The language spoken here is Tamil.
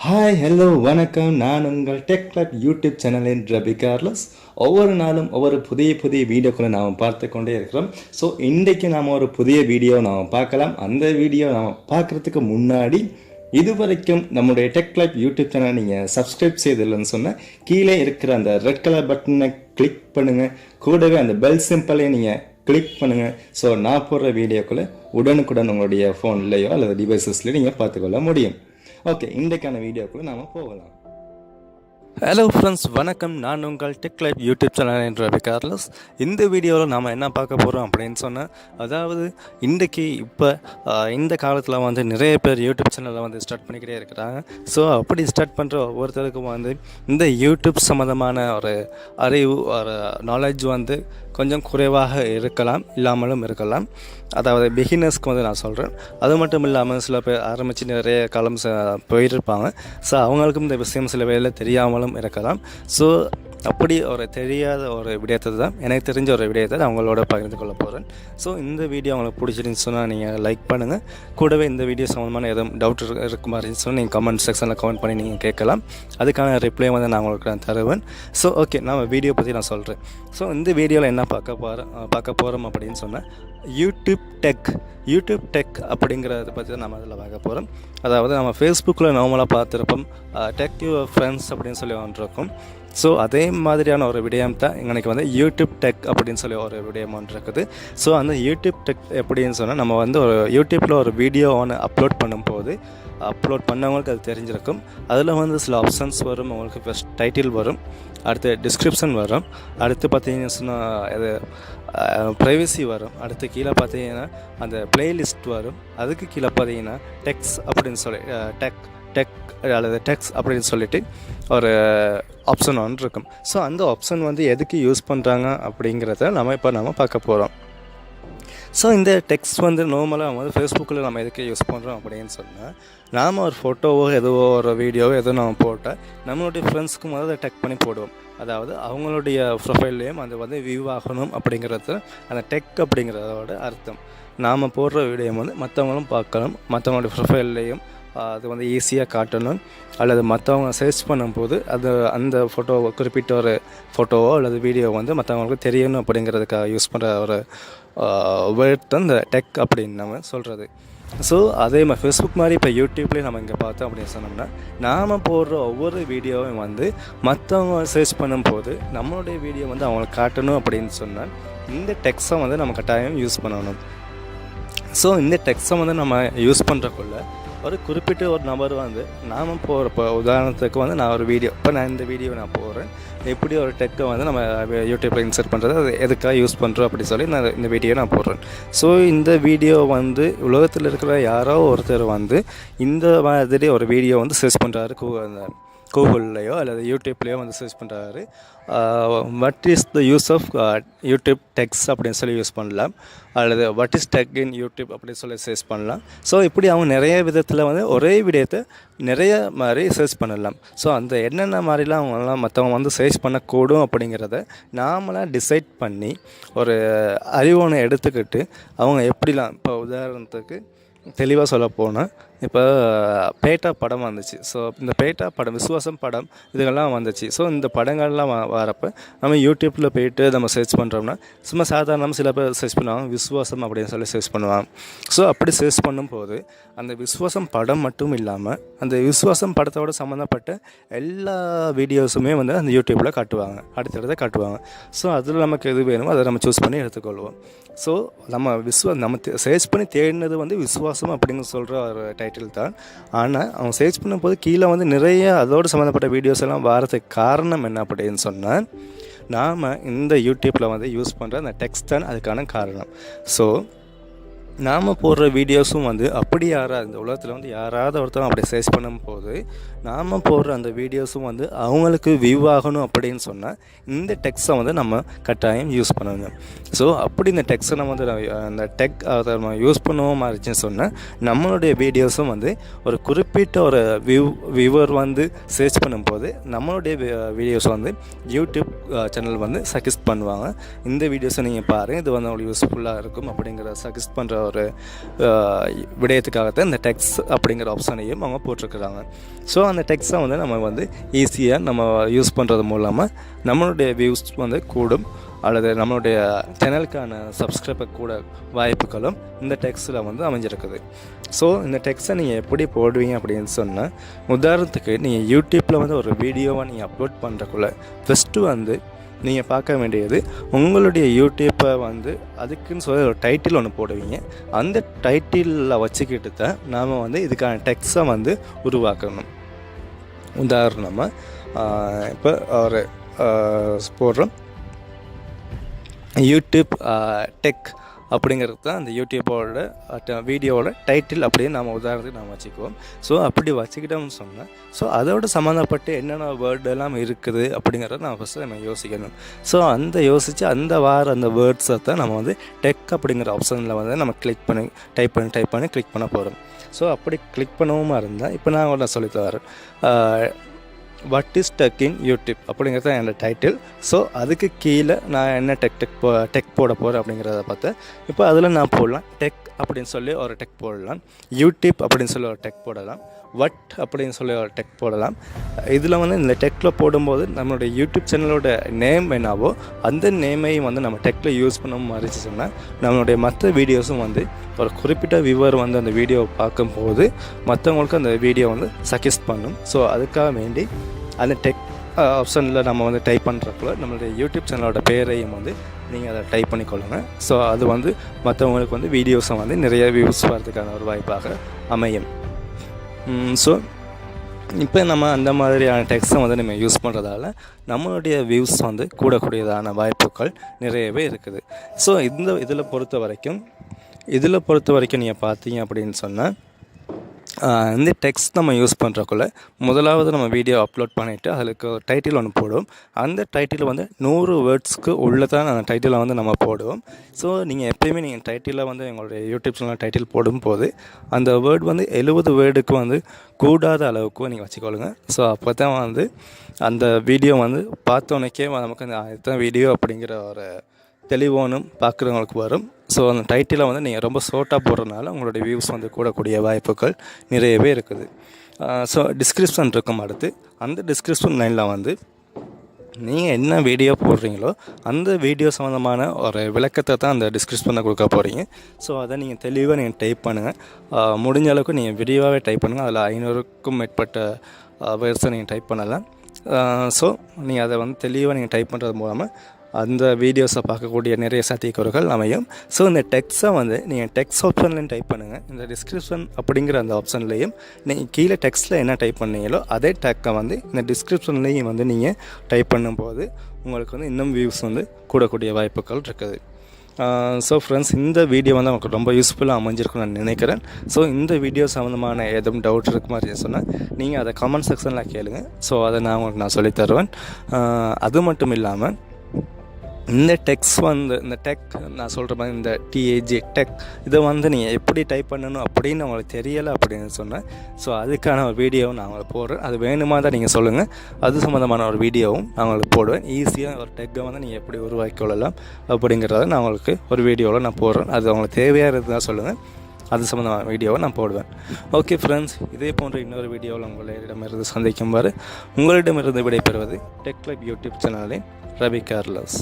ஹாய் ஹலோ வணக்கம். நான் உங்கள் டெக் கிளப் யூடியூப் சேனலின் ரபி கார்லஸ். ஒவ்வொரு நாளும் ஒவ்வொரு புதிய வீடியோக்களை நாம் பார்த்து கொண்டே இருக்கிறோம். ஸோ இன்றைக்கு நாம் ஒரு புதிய வீடியோ நாம் பார்க்கலாம். அந்த வீடியோ நாம் பார்க்குறதுக்கு முன்னாடி இதுவரைக்கும் நம்முடைய டெக் கிளப் யூடியூப் சேனல் நீங்கள் சப்ஸ்கிரைப் செய்தில்லைன்னு சொன்னால் கீழே இருக்கிற அந்த ரெட் கலர் பட்டனை கிளிக் பண்ணுங்கள். கூடவே அந்த பெல் சிம்பிளையும் நீங்கள் கிளிக் பண்ணுங்கள். ஸோ நான் போடுற வீடியோக்களை உடனுக்குடன் உங்களுடைய ஃபோன்லேயோ அல்லது டிவைசஸ்லேயோ நீங்கள் பார்த்துக்கொள்ள முடியும். ஓகே, இன்றைக்கான வீடியோக்குள்ளே நாம் போகலாம். ஹலோ ஃப்ரெண்ட்ஸ், வணக்கம். நான் உங்கள் டெக் லைஃப் யூடியூப் சேனல் ரபி கார்லஸ். இந்த வீடியோவில் நாம் என்ன பார்க்க போகிறோம் அப்படின்னு சொன்னால், அதாவது இன்றைக்கி இந்த காலத்தில் நிறைய பேர் யூடியூப் சேனலை ஸ்டார்ட் பண்ணிக்கிட்டே இருக்கிறாங்க. ஸோ அப்படி ஸ்டார்ட் பண்ணுற ஒவ்வொருத்தருக்கும் இந்த யூடியூப் சம்மந்தமான ஒரு அறிவு, ஒரு நாலேஜ் கொஞ்சம் குறைவாக இருக்கலாம், இல்லாமலும் இருக்கலாம். அதாவது பிகினர்ஸ்க்கு நான் சொல்கிறேன். அது மட்டும் இல்லாமல் சில பேர் ஆரம்பித்து நிறைய காலம் போயிட்டுருப்பாங்க. ஸோ அவங்களுக்கும் இந்த விஷயம் சில வேளையில் தெரியாமலும் இருக்கலாம். ஸோ அப்படி ஒரு தெரியாத ஒரு விடயத்தை தான், எனக்கு தெரிஞ்ச ஒரு விடயத்தை அவங்களோட பகிர்ந்து கொள்ள போகிறேன். ஸோ இந்த வீடியோ அவங்களுக்கு பிடிச்சிருந்துச்சு சொன்னால் நீங்கள் லைக் பண்ணுங்கள். கூடவே இந்த வீடியோ சம்மந்தமான எதுவும் டவுட் இருக்க மாதிரி சொன்னால் நீங்கள் கமெண்ட் செக்ஷனில் கமெண்ட் பண்ணி நீங்கள் கேட்கலாம். அதுக்கான ரிப்ளை நான் உங்களுக்கு தருவேன். ஸோ ஓகே, நம்ம வீடியோ பற்றி நான் சொல்கிறேன். ஸோ இந்த வீடியோவில் என்ன பார்க்க போகிறோம் அப்படின்னு சொன்னால், யூடியூப் டெக் அப்படிங்கிறத பற்றி தான் நம்ம அதில் பார்க்க போகிறோம். அதாவது நம்ம ஃபேஸ்புக்கில் நார்மலாக பார்த்துருப்போம், டெக் யுவர் ஃப்ரெண்ட்ஸ் அப்படின்னு சொல்லி ஒன்றிருக்கும். ஸோ அதே மாதிரியான ஒரு விடயம் தான் எங்களுக்கு யூடியூப் டெக் அப்படின்னு சொல்லி ஒரு விடயம் ஒன்று இருக்குது. ஸோ அந்த யூடியூப் டெக் எப்படின்னு சொன்னால், நம்ம ஒரு யூடியூப்பில் ஒரு வீடியோ அப்லோட் பண்ணும்போது அப்லோட் பண்ணவங்களுக்கு அது தெரிஞ்சிருக்கும். அதில் சில ஆப்ஷன்ஸ் வரும். உங்களுக்கு ஃபஸ்ட் டைட்டில் வரும், அடுத்து டிஸ்கிரிப்ஷன் வரும், அடுத்து பார்த்தீங்கன்னா சொன்னால் அது ப்ரைவசி வரும், அடுத்து கீழே பார்த்தீங்கன்னா அந்த பிளேலிஸ்ட் வரும், அதுக்கு கீழே பார்த்தீங்கன்னா டெக்ஸ் அப்படின்னு சொல்லி டெக் அல்லது டெக்ஸ் அப்படின்னு சொல்லிட்டு ஒரு ஆப்ஷன் ஒன்று இருக்கும். ஸோ அந்த ஆப்ஷன் எதுக்கு யூஸ் பண்ணுறாங்க அப்படிங்கிறத நம்ம பார்க்க போகிறோம். ஸோ இந்த டெக்ஸ்ட் நார்மலாக ஃபேஸ்புக்கில் நம்ம எதுக்கு யூஸ் பண்ணுறோம் அப்படின்னு சொன்னால், நாம் ஒரு ஃபோட்டோவோ எதுவோ ஒரு வீடியோவோ எதுவும் நம்ம போட்டால் நம்மளுடைய ஃப்ரெண்ட்ஸ்க்கும் அதை டெக் பண்ணி போடுவோம். அதாவது அவங்களுடைய ப்ரொஃபைல்லையும் அது வியூ ஆகணும் அப்படிங்கிறது அந்த டெக் அப்படிங்கிறதோட அர்த்தம். நாம் போடுற வீடியோ மற்றவங்களும் பார்க்கணும், மற்றவங்களுடைய ப்ரொஃபைல்லையும் அது ஈஸியாக காட்டணும், அல்லது மற்றவங்க சர்ச் பண்ணும்போது அந்த ஃபோட்டோவை, குறிப்பிட்ட ஒரு ஃபோட்டோவோ அல்லது வீடியோ மற்றவங்களுக்கு தெரியணும் அப்படிங்கிறதுக்காக யூஸ் பண்ணுற ஒரு வேர்ட் தான் இந்த டெக் அப்படின்னு நம்ம சொல்கிறது. ஸோ அதே மாதிரி ஃபேஸ்புக் மாதிரி இப்போ யூடியூப்லேயே நம்ம இங்கே பார்த்தோம் அப்படின்னு சொன்னோம்னா, நாம் போடுற ஒவ்வொரு வீடியோவும் மற்றவங்க சர்ச் பண்ணும்போது நம்மளுடைய வீடியோ அவங்களுக்கு காட்டணும் அப்படின்னு சொன்னால் இந்த டெக்ஸை நம்ம கட்டாயம் யூஸ் பண்ணணும். ஸோ இந்த டெக்ஸை நம்ம யூஸ் பண்ணுறக்குள்ள ஒரு குறிப்பிட்ட ஒரு நபர் நாம் போகிறப்போ, உதாரணத்துக்கு நான் ஒரு வீடியோ, நான் இந்த வீடியோ நான் போடுறேன், எப்படி ஒரு டெக்கை நம்ம யூடியூப்பில் இன்சர்ட் பண்ணுறது, அது எதுக்காக யூஸ் பண்ணுறோம் அப்படி சொல்லி நான் இந்த வீடியோ நான் போடுறேன். ஸோ இந்த வீடியோ உலகத்தில் இருக்கிற யாரோ ஒருத்தர் இந்த மாதிரி ஒரு வீடியோ சர்ச் பண்ணுறாரு, கூகுள்லையோ அல்லது யூடியூப்லேயோ சர்ச் பண்ணுறாரு. What is the use of YouTube tags அப்படின்னு சொல்லி யூஸ் பண்ணலாம், அல்லது what is tag in YouTube அப்படின்னு சொல்லி சர்ச் பண்ணலாம். ஸோ இப்படி அவங்க நிறைய விதத்தில் ஒரே விடயத்தை நிறைய மாதிரி சர்ச் பண்ணலாம். ஸோ அந்த என்னென்ன மாதிரிலாம் அவங்களாம் மற்றவங்க சர்ச் பண்ணக்கூடும் அப்படிங்கிறத நாமளாக டிசைட் பண்ணி ஒரு அறிவோனை எடுத்துக்கிட்டு அவங்க எப்படிலாம், இப்போ உதாரணத்துக்கு தெளிவாக சொல்ல போனால், இப்போ பேட்டா படம் வந்துச்சு. ஸோ இந்த பேட்டா படம், விசுவாசம் படம், இதுகள்லாம் வந்துச்சு. ஸோ இந்த படங்கள்லாம் வரப்போ நம்ம யூடியூப்பில் போய்ட்டு நம்ம சர்ச் பண்ணுறோம்னா, சும்மா சாதாரணமாக சில பேர் சர்ச் பண்ணுவாங்க, விசுவாசம் அப்படின்னு சொல்லி சர்ச் பண்ணுவாங்க. ஸோ அப்படி சர்ச் பண்ணும்போது அந்த விசுவாசம் படம் மட்டும் இல்லாமல் அந்த விசுவாசம் படத்தோடு சம்மந்தப்பட்ட எல்லா வீடியோஸுமே அந்த யூடியூப்பில் காட்டுவாங்க, அடுத்தடுத்த காட்டுவாங்க. ஸோ அதில் நமக்கு எது வேணுமோ அதை நம்ம சூஸ் பண்ணி எடுத்துக்கொள்வோம். ஸோ நம்ம சர்ச் பண்ணி தேடினது விசுவாசம் அப்படின்னு சொல்கிற ஒரு டைட்டில் தான். ஆனால் அவங்க சர்ச் பண்ணும்போது கீழே நிறைய அதோடு சம்மந்தப்பட்ட வீடியோஸ் எல்லாம் வரதுக்கு காரணம் என்ன அப்படின்னு சொன்னால், நாம் இந்த யூடியூப்பில் யூஸ் பண்ணுற அந்த டெக்ஸ்ட் தான் அதுக்கான காரணம். ஸோ நாம் போடுற வீடியோஸும் அப்படி யாராவது இந்த உலகத்தில் யாராவது ஒருத்தரும் அப்படி சர்ச் பண்ணும்போது நாம் போடுற அந்த வீடியோஸும் அவங்களுக்கு வியூ ஆகணும் அப்படின்னு சொன்னால் இந்த டெக்ஸ்ட்டை நம்ம கட்டாயம் யூஸ் பண்ணணும். ஸோ அப்படி இந்த டெக்ஸ்ட்டை நம்ம அந்த டெக் அதை நம்ம யூஸ் பண்ணுவோம் மாதிரிச்சுன்னு சொன்னால் நம்மளுடைய வீடியோஸும் ஒரு குறிப்பிட்ட ஒரு வியூவர் சர்ச் பண்ணும்போது நம்மளுடைய வீடியோஸ் யூடியூப் சேனல் சஜஸ்ட் பண்ணுவாங்க. இந்த வீடியோஸை நீங்கள் பாருங்கள், இது உங்களுக்கு யூஸ்ஃபுல்லாக இருக்கும் அப்படிங்கிற சஜஸ்ட் பண்ணுற ஒரு விடயத்துக்காகத்தான் இந்த டெக்ஸ்ட் அப்படிங்கிற ஆப்ஷனையும் அவங்க போட்டிருக்கிறாங்க. ஸோ அந்த டெக்ஸ்ட்டை வந்து நம்ம வந்து ஈஸியாக நம்ம யூஸ் பண்ணுறது மூலமாக நம்மளுடைய வியூஸ் வந்து கூடும், அல்லது நம்மளுடைய சேனலுக்கான சப்ஸ்கிரைபர் கூட வாய்ப்புகளும் இந்த டெக்ஸ்ட்டில் வந்து அமைஞ்சிருக்குது. ஸோ இந்த டெக்ஸ்ட்டை நீங்கள் எப்படி போடுவீங்க அப்படின்னு சொன்னால், உதாரணத்துக்கு நீங்கள் யூடியூப்பில் வந்து ஒரு வீடியோவை நீங்கள் அப்லோட் பண்ணுறக்குள்ள ஃபஸ்ட்டு வந்து நீங்கள் பார்க்க வேண்டியது உங்களுடைய யூடியூப்பை வந்து அதுக்குன்னு சொல்லி ஒரு டைட்டில் ஒன்று போடுவீங்க. அந்த டைட்டிலில் வச்சுக்கிட்டு தான் நாம் வந்து இதுக்கான டெக்ஸ்ட்டை வந்து உருவாக்கணும். உதாரணமாக இப்போ ஒரு போடுறோம் யூடியூப் டெக் அப்படிங்கிறது தான் அந்த யூடியூப்போட வீடியோவோட டைட்டில் அப்படியே நம்ம உதாரணத்துக்கு நாம் வச்சுக்குவோம். ஸோ அப்படி வச்சுக்கிட்டோம்னு சொன்னால், ஸோ அதோட சம்மந்தப்பட்டு என்னென்ன வேர்டு எல்லாம் இருக்குது அப்படிங்கிறத நம்ம ஃபஸ்ட்டு நம்ம யோசிக்கணும். ஸோ அந்த யோசித்து அந்த அந்த வேர்ட்ஸை தான் நம்ம வந்து டெக் அப்படிங்கிற ஆப்ஷனில் வந்து நம்ம டைப் பண்ணி கிளிக் பண்ண போகிறோம். ஸோ அப்படி கிளிக் பண்ணவும் இருந்தால் இப்போ நான் சொல்லித்தரேன், what is tag in YouTube அப்படிங்கிறது தான் என்னோடய டைட்டில். ஸோ அதுக்கு கீழே நான் என்ன டெக் போட போகிறேன் அப்படிங்கிறத பார்த்தேன். இப்போ அதில் நான் போடலாம் டெக் அப்படின்னு சொல்லி ஒரு டெக் போடலாம், யூடியூப் அப்படின்னு சொல்லி ஒரு டெக் போடலாம், வட் அப்படின்னு சொல்லி ஒரு டெக் போடலாம். இதில் வந்து இந்த டெக்கில் போடும்போது நம்மளுடைய யூடியூப் சேனலோட நேம் என்னவோ அந்த நேமையும் வந்து நம்ம டெக்கில் யூஸ் பண்ண மாதிரி சொன்னால் நம்மளுடைய மற்ற வீடியோஸும் வந்து ஒரு குறிப்பிட்ட வியூவர் வந்து அந்த வீடியோவை பார்க்கும்போது மற்றவங்களுக்கு அந்த வீடியோ வந்து சஜஸ்ட் பண்ணும். ஸோ அதுக்காக வேண்டி அந்த டெக் ஆப்ஷனில் நம்ம வந்து டைப் பண்ணுறக்குள்ள நம்மளுடைய யூடியூப் சேனலோட பேரையும் வந்து நீங்கள் அதை டைப் பண்ணிக்கொள்ளுங்க. ஸோ அது வந்து மற்றவங்களுக்கு வந்து வீடியோஸை வந்து நிறைய வியூஸ் வரதுக்கான ஒரு வாய்ப்பாக அமையும். ஸோ இப்போ நம்ம அந்த மாதிரியான டெக்ஸ்ட்டை வந்து நம்ம யூஸ் பண்ணுறதால நம்மளுடைய வியூஸ் வந்து கூடக்கூடியதான வாய்ப்புகள் நிறையவே இருக்குது. ஸோ இதில் பொறுத்த வரைக்கும் நீங்கள் பார்த்தீங்க அப்படின்னு சொன்னால், இந்த டெக்ஸ்ட் நம்ம யூஸ் பண்ணுறக்குள்ள முதலாவது நம்ம வீடியோ அப்லோட் பண்ணிவிட்டு அதுக்கு ஒரு டைட்டில் ஒன்று போடுவோம். அந்த டைட்டில் வந்து 100 வேர்ட்ஸ்க்கு உள்ளே தான் அந்த டைட்டிலை வந்து நம்ம போடுவோம். ஸோ நீங்கள் எப்போயுமே நீங்கள் டைட்டிலில் வந்து எங்களுடைய யூடியூப் சேனல் டைட்டில் போடும்போது அந்த வேர்டு வந்து 70 வேர்டுக்கு வந்து கூடாத அளவுக்கு நீங்கள் வச்சுக்கொள்ளுங்க. ஸோ அப்போ தான் வந்து அந்த வீடியோ வந்து பார்த்தோன்னே நமக்கு அந்த இதுதான் வீடியோ அப்படிங்கிற ஒரு தெளிவானும் பார்க்குறவங்களுக்கு வரும். ஸோ அந்த டைட்டிலை வந்து நீங்கள் ரொம்ப ஷார்ட்டாக போடுறதுனால உங்களுடைய வியூஸ் வந்து கூடக்கூடிய வாய்ப்புகள் நிறையவே இருக்குது. ஸோ டிஸ்கிரிப்ஷன் இருக்கும். அடுத்து அந்த டிஸ்கிரிப்ஷன் லைனில் வந்து நீங்கள் என்ன வீடியோ போடுறீங்களோ அந்த வீடியோ சம்மந்தமான ஒரு விளக்கத்தை தான் அந்த டிஸ்கிரிப்ஷனில் கொடுக்க போகிறீங்க. ஸோ அதை நீங்கள் தெளிவாக நீங்கள் டைப் பண்ணுங்கள். முடிஞ்ச அளவுக்கு நீங்கள் வீடியோவாகவே டைப் பண்ணுங்கள். அதில் 500க்கும் மேற்பட்ட வேர்ட்ஸை நீங்கள் டைப் பண்ணலாம். ஸோ நீங்கள் அதை வந்து தெளிவாக நீங்கள் டைப் பண்ணுறது மூலமாக அந்த வீடியோஸை பார்க்கக்கூடிய நிறைய சாத்தியக்கூறுகள் அமையும். ஸோ இந்த டெக்ஸ்ட்டை வந்து நீங்கள் டெக்ஸ்ட் ஆப்ஷன்லையும் டைப் பண்ணுங்கள். இந்த டிஸ்கிரிப்ஷன் அப்படிங்கிற அந்த ஆப்ஷன்லேயும் நீங்கள் கீழே டெக்ஸ்ட்டில் என்ன டைப் பண்ணீங்களோ அதே டெக்கை வந்து இந்த டிஸ்கிரிப்ஷன்லேயும் வந்து நீங்கள் டைப் பண்ணும்போது உங்களுக்கு வந்து இன்னும் வியூஸ் வந்து கூடக்கூடிய வாய்ப்புகள் இருக்குது. ஸோ ஃப்ரெண்ட்ஸ், இந்த வீடியோ வந்து நமக்கு ரொம்ப யூஸ்ஃபுல்லாக அமைஞ்சிருக்குன்னு நான் நினைக்கிறேன். ஸோ இந்த வீடியோ சம்மந்தமான எதுவும் டவுட் இருக்கு மாதிரி சொன்னால் நீங்கள் அதை கமெண்ட் செக்ஷனில் கேளுங்க. ஸோ அதை நான் சொல்லித்தருவேன். அது மட்டும் இல்லாமல் இந்த இந்த டெக் நான் சொல்கிற மாதிரி இந்த டிஏஜி டெக் இதை வந்து நீங்கள் எப்படி டைப் பண்ணணும் அப்படின்னு உங்களுக்கு தெரியலை அப்படின்னு சொன்னேன். ஸோ அதுக்கான ஒரு வீடியோவும் நான் உங்களுக்கு போடுறேன். அது வேணுமா தான் நீங்கள் சொல்லுங்கள். அது சம்மந்தமான ஒரு வீடியோவும் நான் உங்களுக்கு போடுவேன். ஈஸியாக ஒரு டெக்கை வந்து நீங்கள் எப்படி உருவாக்கி கொள்ளலாம் அப்படிங்கிறத நான் உங்களுக்கு ஒரு வீடியோவில் நான் போடுறேன். அது உங்களுக்கு தேவையாக தான் சொல்லுங்கள். அது சம்மந்தமான வீடியோவை நான் போடுவேன். ஓகே ஃப்ரெண்ட்ஸ், இதே போன்ற இன்னொரு வீடியோவில் உங்களிடமிருந்து சந்திக்கும் வரை உங்களிடமிருந்து விடைபெறுவது டெக் லைஃப் யூடியூப் சேனலின் ரவி கார்லோஸ்.